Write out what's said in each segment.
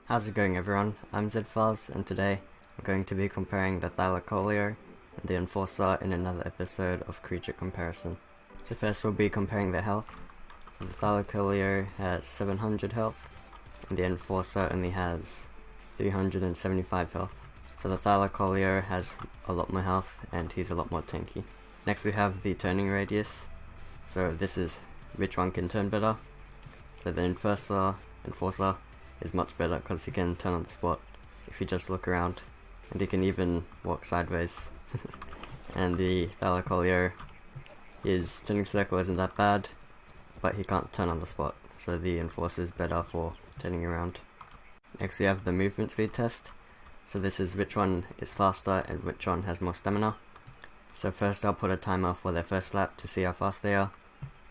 How's it going, everyone? I'm Zfuzz, and today I'm going to be comparing the Thylacoleo and the Enforcer in another episode of Creature Comparison. So first we'll be comparing their health. So the Thylacoleo has 700 health, and the Enforcer only has 375 health. So the Thylacoleo has a lot more health, and he's a lot more tanky. Next we have the turning radius. So this is which one can turn better. So the Enforcer is much better because he can turn on the spot if you just look around, and he can even walk sideways. And the Thylacoleo, his turning circle isn't that bad, but he can't turn on the spot, so the Enforcer is better for turning around. Next we have the movement speed test. So this is which one is faster and which one has more stamina. So first I'll put a timer for their first lap to see how fast they are,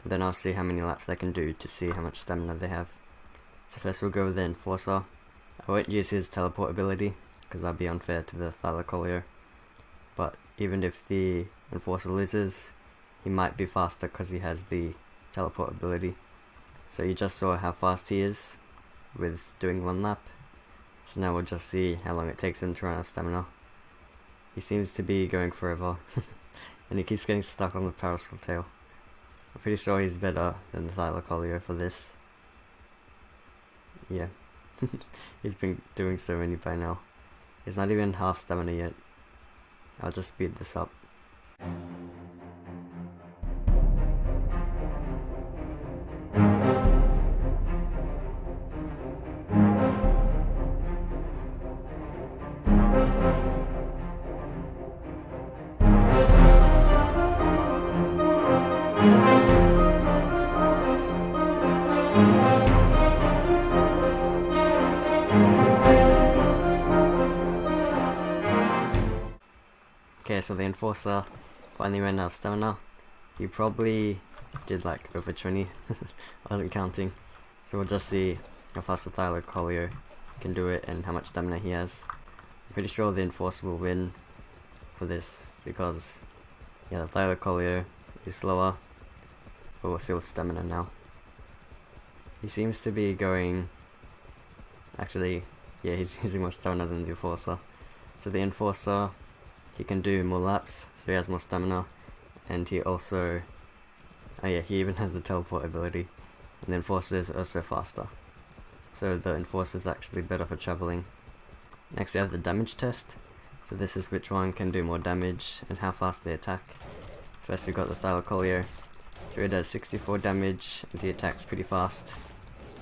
and then I'll see how many laps they can do to see how much stamina they have. So first we'll go with the Enforcer. I won't use his teleport ability because that'd be unfair to the Thylacoleo, but even if the Enforcer loses, he might be faster because he has the teleport ability. So you just saw how fast he is with doing one lap, so now we'll just see how long it takes him to run out of stamina. He seems to be going forever and he keeps getting stuck on the parasol tail. I'm pretty sure he's better than the Thylacoleo for this. Yeah, he's been doing so many by now. He's not even half stamina yet. I'll just speed this up. Okay, so the Enforcer finally ran out of stamina. He probably did like over 20, I wasn't counting. So we'll just see how fast the Thylacoleo can do it and how much stamina he has. I'm pretty sure the Enforcer will win for this because, yeah, the Thylacoleo is slower, but we'll see with stamina now. He seems to be going, actually, yeah, he's using more stamina than the Enforcer. So the Enforcer, he can do more laps, so he has more stamina, and he also, he even has the teleport ability, and the Enforcer is also faster. So the Enforcer is actually better for traveling. Next we have the damage test. So this is which one can do more damage and how fast they attack. First we've got the Thylacoleo. So he does 64 damage and he attacks pretty fast.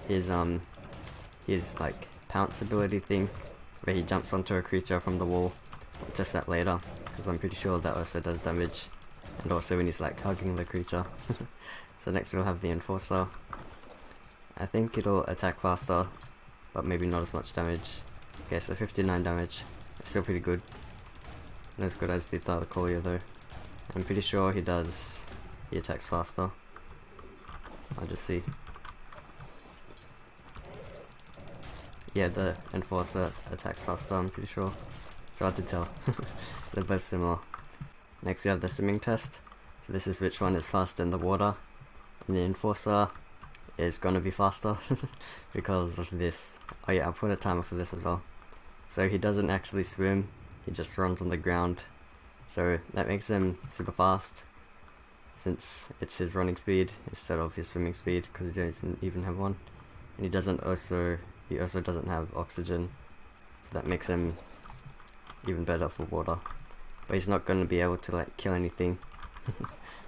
His like pounce ability thing, where he jumps onto a creature from the wall. I'll test that later, because I'm pretty sure that also does damage, and also when he's like hugging the creature. So next we'll have the Enforcer. I think it'll attack faster, but maybe not as much damage. Okay, so 59 damage, it's still pretty good. Not as good as the Thylacoleo though. I'm pretty sure he attacks faster. I'll just see. Yeah, the Enforcer attacks faster, I'm pretty sure. It's hard to tell. They're both similar. Next we have the swimming test. So this is which one is faster in the water. And the Enforcer is gonna be faster because of this. Oh yeah, I'll put a timer for this as well. So he doesn't actually swim, he just runs on the ground. So that makes him super fast, since it's his running speed instead of his swimming speed, because he doesn't even have one. And he also doesn't have oxygen, so that makes him even better for water. But he's not going to be able to like kill anything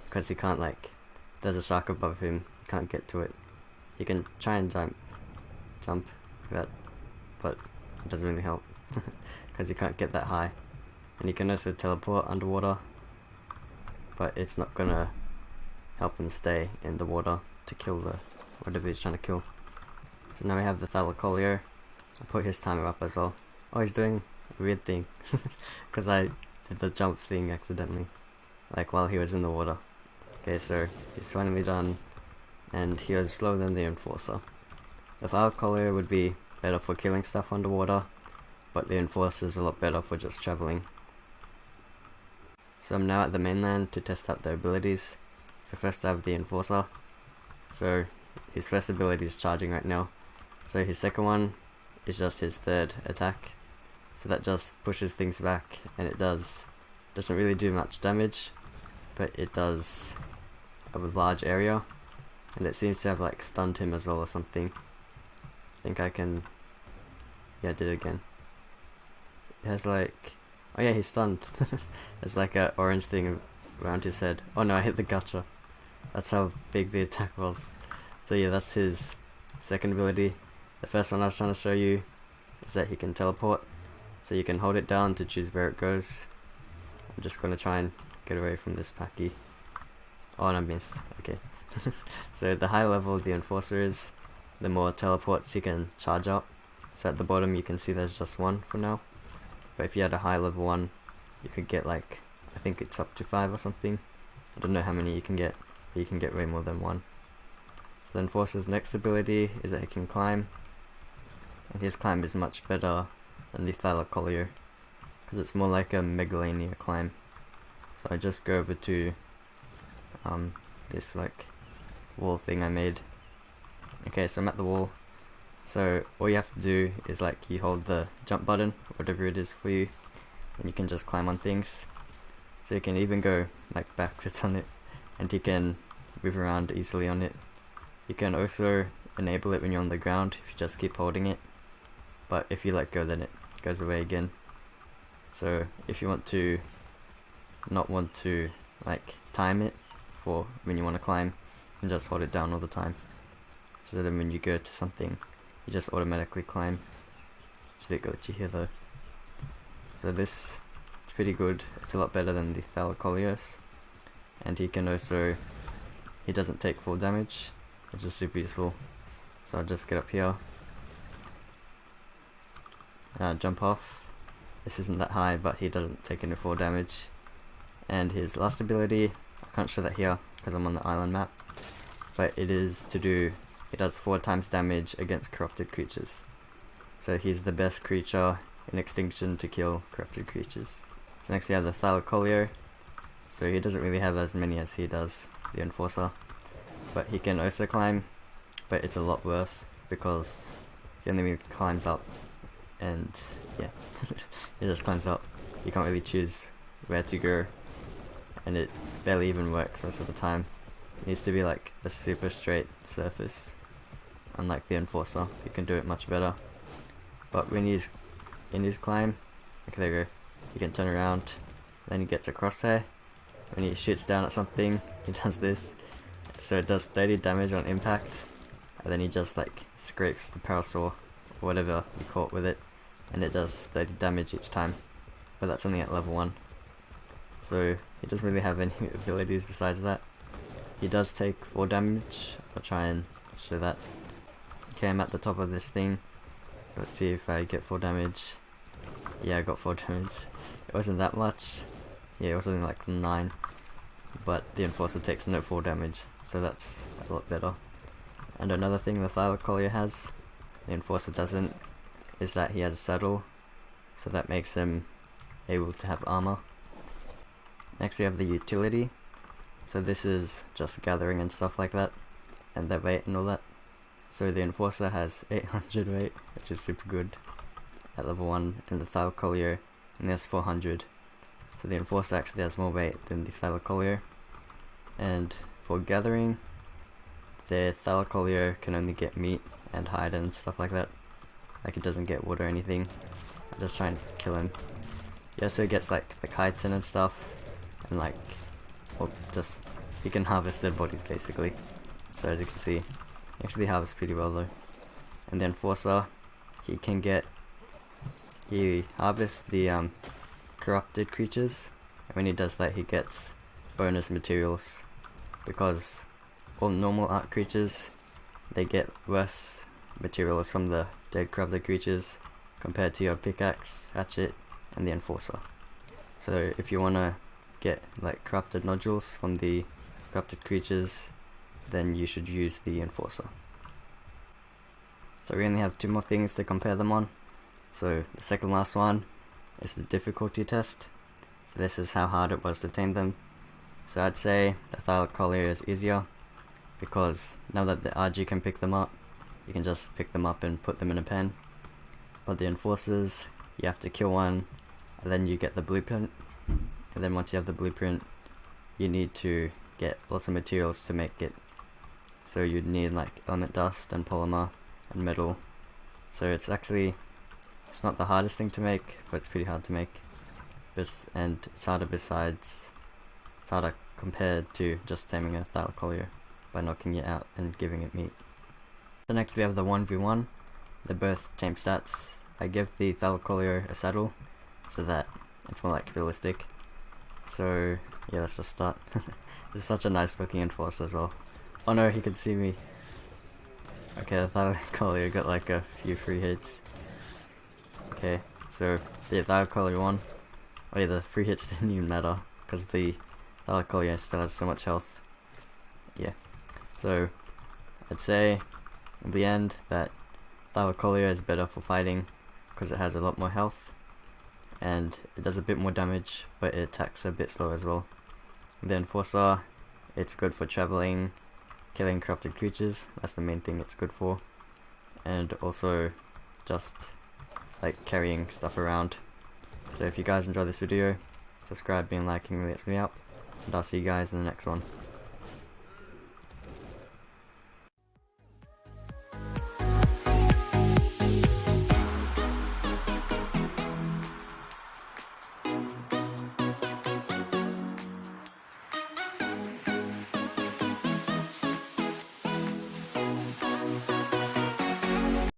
because he can't, like, there's a shark above him, he can't get to it. He can try and jump like that, but it doesn't really help because he can't get that high. And he can also teleport underwater, but it's not gonna help him stay in the water to kill the whatever he's trying to kill. So now we have the Thylacoleo. I'll put his timer up as well. Oh, he's doing a weird thing because I did the jump thing accidentally, like while he was in the water. Okay, so he's finally done, and he was slower than the Enforcer. The Thylacoleo would be better for killing stuff underwater, but the Enforcer is a lot better for just traveling. So I'm now at the mainland to test out their abilities. So first I have the Enforcer. So his first ability is charging right now. So his second one is just his third attack, so that just pushes things back, and it doesn't really do much damage, but it does a large area, and it seems to have like stunned him as well or something. I think I can, yeah, I did it again. It has like, oh yeah, he's stunned. There's like a orange thing around his head. Oh no, I hit the gotcha. That's how big the attack was. So yeah, that's his second ability. The first one I was trying to show you is that he can teleport, so you can hold it down to choose where it goes. I'm just going to try and get away from this packy. Oh, and I missed. Okay. So the higher level the Enforcer is, the more teleports you can charge up. So at the bottom you can see there's just one for now. But if you had a high level one, you could get like, I think it's up to 5 or something. I don't know how many you can get, but you can get way more than one. So the Enforcer's next ability is that he can climb. And his climb is much better than the Thylacoleo, because it's more like a Megalania climb. So I just go over to this like wall thing I made. Okay, so I'm at the wall. So all you have to do is like you hold the jump button, whatever it is for you, and you can just climb on things. So you can even go like backwards on it, and you can move around easily on it. You can also enable it when you're on the ground if you just keep holding it, but if you let go then it goes away again. So if you want to not want to like time it for when you want to climb, you can just hold it down all the time, so then when you go to something you just automatically climb. It's a bit glitchy here though. So this, it's pretty good. It's a lot better than the Thylacoleos, and he doesn't take full damage, which is super useful. So I'll just get up here, jump off. This isn't that high, but he doesn't take any full damage. And his last ability, I can't show that here because I'm on the island map, but it is to do, it does 4 times damage against corrupted creatures. So he's the best creature in Extinction to kill corrupted creatures. So next we have the Thylacoleo. So he doesn't really have as many as he does the Enforcer, but he can also climb, but it's a lot worse because he only climbs up, and yeah, he just climbs up. You can't really choose where to go, and it barely even works most of the time. It needs to be like a super straight surface. Unlike the Enforcer, you can do it much better. But when he's in his climb, okay, there you go, you can turn around, then he gets across there. When he shoots down at something, he does this. So it does 30 damage on impact, and then he just like scrapes the parasaur, or whatever you caught with it, and it does 30 damage each time. But that's only at level 1. So he doesn't really have any abilities besides that. He does take 4 damage. I'll try and show that. Okay, I'm at the top of this thing, so let's see if I get 4 damage. Yeah, I got 4 damage. It wasn't that much. Yeah, it was only like 9. But the Enforcer takes no 4 damage, so that's a lot better. And another thing the Thylacoleo has, the Enforcer doesn't, is that he has a saddle, so that makes him able to have armor. Next we have the utility. So this is just gathering and stuff like that, and their weight and all that. So the Enforcer has 800 weight, which is super good at level 1, and the Thylacoleo only has 400. So the Enforcer actually has more weight than the Thylacoleo. And for gathering, the Thylacoleo can only get meat and hide and stuff like that. Like it doesn't get wood or anything. I'm just trying to kill him. He also gets like the chitin and stuff, and like, well, just, he can harvest dead bodies basically. So as you can see, he actually harvests pretty well though. And the Enforcer, he harvests the corrupted creatures, and when he does that he gets bonus materials, because all normal ARK creatures, they get worse materials from the dead corrupted creatures compared to your pickaxe, hatchet, and the Enforcer. So if you want to get like corrupted nodules from the corrupted creatures, then you should use the Enforcer. So we only have 2 more things to compare them on. So the second last one is the difficulty test. So this is how hard it was to tame them. So I'd say the Thylacoleo is easier, because now that the RG can pick them up, you can just pick them up and put them in a pen. But the enforcers, you have to kill one, and then you get the blueprint. And then once you have the blueprint, you need to get lots of materials to make it. So you'd need like element dust and polymer and metal. So it's not the hardest thing to make, but it's pretty hard to make. And it's harder compared to just taming a Thylacoleo by knocking it out and giving it meat. So next we have the 1v1. They're both tame stats. I give the Thylacoleo a saddle so that it's more like realistic. So yeah, let's just start. This is such a nice looking enforcer as well. Oh no, he could see me. Okay, the Thylacoleo got like a few free hits. Okay, so the Thylacoleo won. Oh yeah, the free hits didn't even matter because the Thylacoleo still has so much health. Yeah, so I'd say in the end that Thylacoleo is better for fighting because it has a lot more health and it does a bit more damage, but it attacks a bit slower as well. The Enforcer, it's good for traveling, killing corrupted creatures, that's the main thing it's good for, and also just like carrying stuff around. So if you guys enjoyed this video, subscribe and liking really helps me out, and I'll see you guys in the next one.